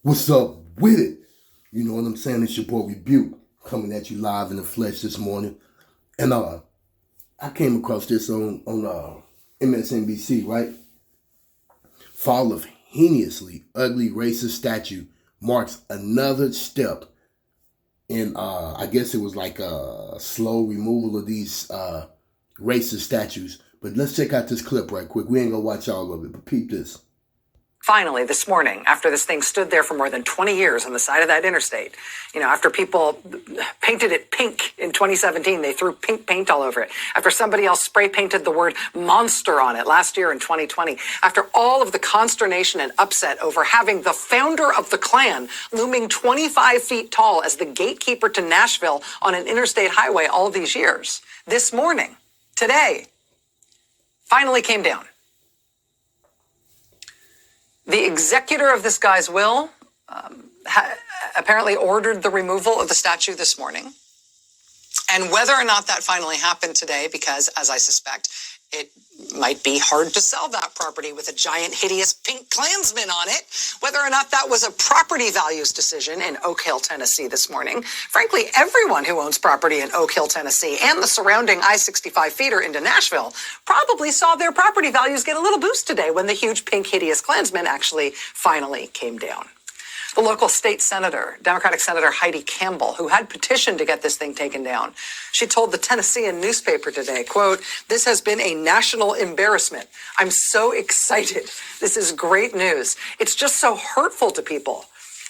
What's up with it? You know what I'm saying? It's your boy Rebuke coming at you live in the flesh this morning. And I came across this on MSNBC, right? Fall of heinously ugly racist statue marks another step in, I guess it was like a slow removal of these racist statues. But let's check out this clip right quick. We ain't gonna watch all of it, but peep this. Finally, this morning, after this thing stood there for more than 20 years on the side of that interstate, after people painted it pink in 2017, they threw pink paint all over it. After somebody else spray painted the word monster on it last year in 2020, after all of the consternation and upset over having the founder of the Klan looming 25 feet tall as the gatekeeper to Nashville on an interstate highway all these years, this morning, today, finally came down. The executor of this guy's will apparently ordered the removal of the statue this morning. And whether or not that finally happened today, because as I suspect, it might be hard to sell that property with a giant, hideous pink Klansman on it, whether or not that was a property values decision in Oak Hill, Tennessee this morning. Frankly, everyone who owns property in Oak Hill, Tennessee and the surrounding I-65 feeder into Nashville probably saw their property values get a little boost today when the huge pink, hideous Klansman actually finally came down. The local state senator, Democratic Senator Heidi Campbell, who had petitioned to get this thing taken down, she told the Tennessean newspaper today, quote, "This has been a national embarrassment. I'm so excited. This is great news. It's just so hurtful to people.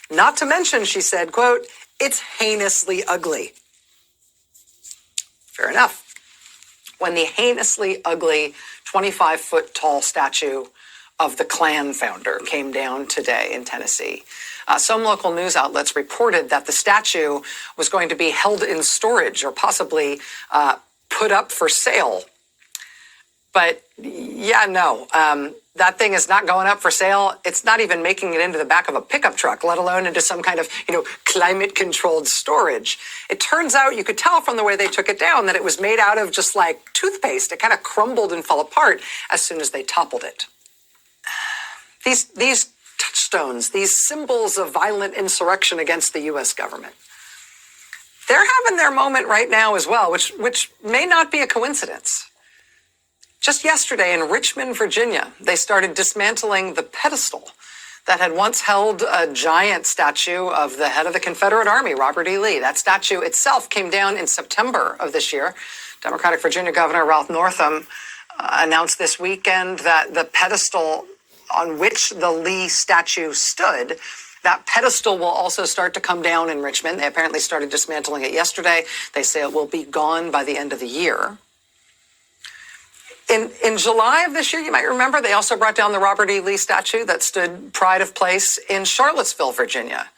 Not to mention," she said, quote, "it's heinously ugly." Fair enough. When the heinously ugly 25-foot tall statue of the Klan founder came down today in Tennessee, some local news outlets reported that the statue was going to be held in storage or possibly put up for sale. But that thing is not going up for sale. It's not even making it into the back of a pickup truck, let alone into some kind of, climate-controlled storage. It turns out, you could tell from the way they took it down, that it was made out of just like toothpaste. It kind of crumbled and fell apart as soon as they toppled it. These touchstones, these symbols of violent insurrection against the U.S. government, they're having their moment right now as well, which may not be a coincidence. Just yesterday in Richmond, Virginia, they started dismantling the pedestal that had once held a giant statue of the head of the Confederate Army, Robert E. Lee. That statue itself came down in September of this year. Democratic Virginia Governor Ralph Northam announced this weekend that the pedestal on which the Lee statue stood, that pedestal will also start to come down in Richmond. They apparently started dismantling it yesterday. They say it will be gone by the end of the year. In July of this year, you might remember, they also brought down the Robert E. Lee statue that stood pride of place in Charlottesville, Virginia.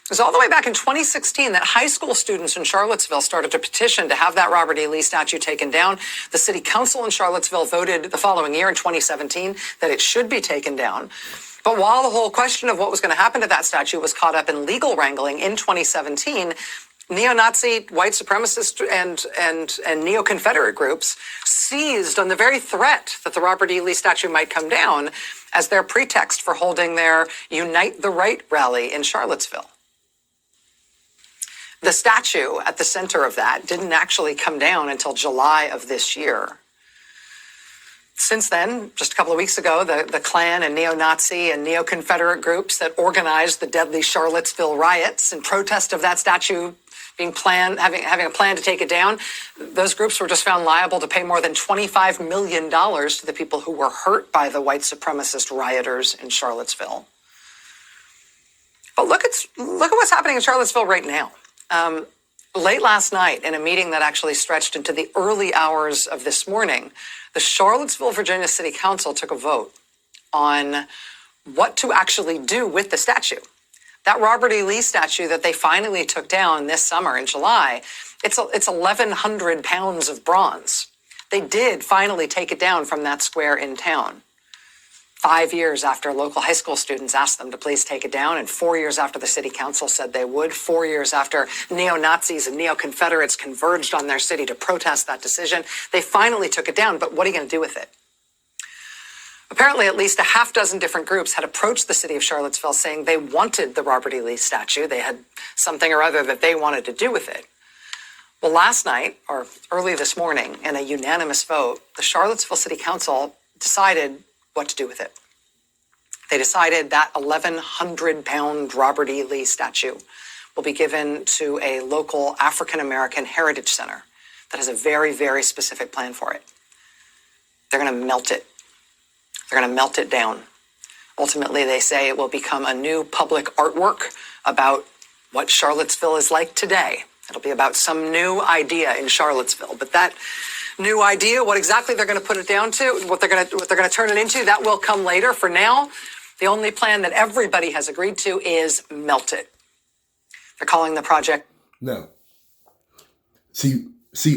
It was all the way back in 2016 that high school students in Charlottesville started to petition to have that Robert E. Lee statue taken down. The city council in Charlottesville voted the following year in 2017 that it should be taken down. But while the whole question of what was going to happen to that statue was caught up in legal wrangling in 2017, neo-Nazi, white supremacist, and neo-Confederate groups seized on the very threat that the Robert E. Lee statue might come down as their pretext for holding their Unite the Right rally in Charlottesville. The statue at the center of that didn't actually come down until July of this year. Since then, just a couple of weeks ago, the Klan and neo-Nazi and neo-Confederate groups that organized the deadly Charlottesville riots in protest of that statue being having a plan to take it down, those groups were just found liable to pay more than $25 million to the people who were hurt by the white supremacist rioters in Charlottesville. But look at what's happening in Charlottesville right now. Late last night, in a meeting that actually stretched into the early hours of this morning, the Charlottesville, Virginia City Council took a vote on what to actually do with the statue. That Robert E. Lee statue that they finally took down this summer in July, it's 1,100 pounds of bronze. They did finally take it down from that square in town. 5 years after local high school students asked them to please take it down, and 4 years after the city council said they would, 4 years after neo-Nazis and neo-Confederates converged on their city to protest that decision, they finally took it down. But what are you going to do with it? Apparently, at least a half dozen different groups had approached the city of Charlottesville saying they wanted the Robert E. Lee statue. They had something or other that they wanted to do with it. Well, last night, or early this morning, in a unanimous vote, the Charlottesville City Council decided what to do with it. They decided that 1,100-pound Robert E. Lee statue will be given to a local African-American heritage center that has a very, very specific plan for it. They're going to melt it. They're going to melt it down. Ultimately, they say it will become a new public artwork about what Charlottesville is like today. It'll be about some new idea in Charlottesville. But that new idea, what exactly they're going to put it down to, what they're going to turn it into, that will come later. For now, the only plan that everybody has agreed to is melt it. They're calling the project. Now, see,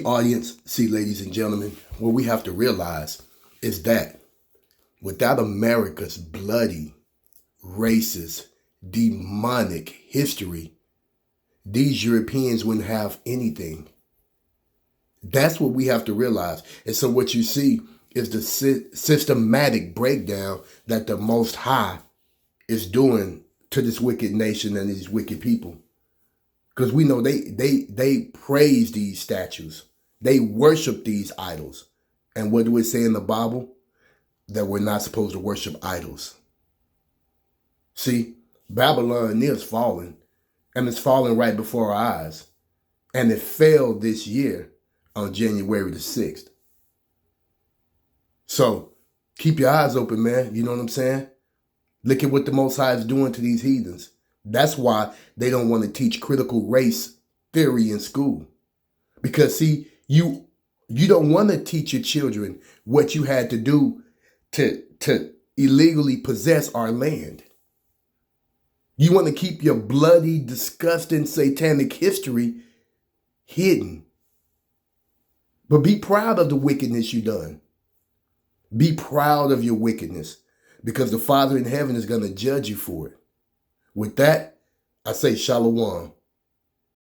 audience, ladies and gentlemen, what we have to realize is that without America's bloody, racist, demonic history, these Europeans wouldn't have anything. That's what we have to realize. And so what you see is the systematic breakdown that the Most High is doing to this wicked nation and these wicked people. Because we know they praise these statues. They worship these idols. And what do it say in the Bible? That we're not supposed to worship idols. See, Babylon is falling. And it's falling right before our eyes. And it fell this year on January the 6th. So keep your eyes open, man. You know what I'm saying? Look at what the Most High is doing to these heathens. That's why they don't want to teach critical race theory in school. Because, see, you don't want to teach your children what you had to do to illegally possess our land. You want to keep your bloody, disgusting, satanic history hidden. But be proud of the wickedness you done. Be proud of your wickedness, because the Father in heaven is going to judge you for it. With that, I say shalom.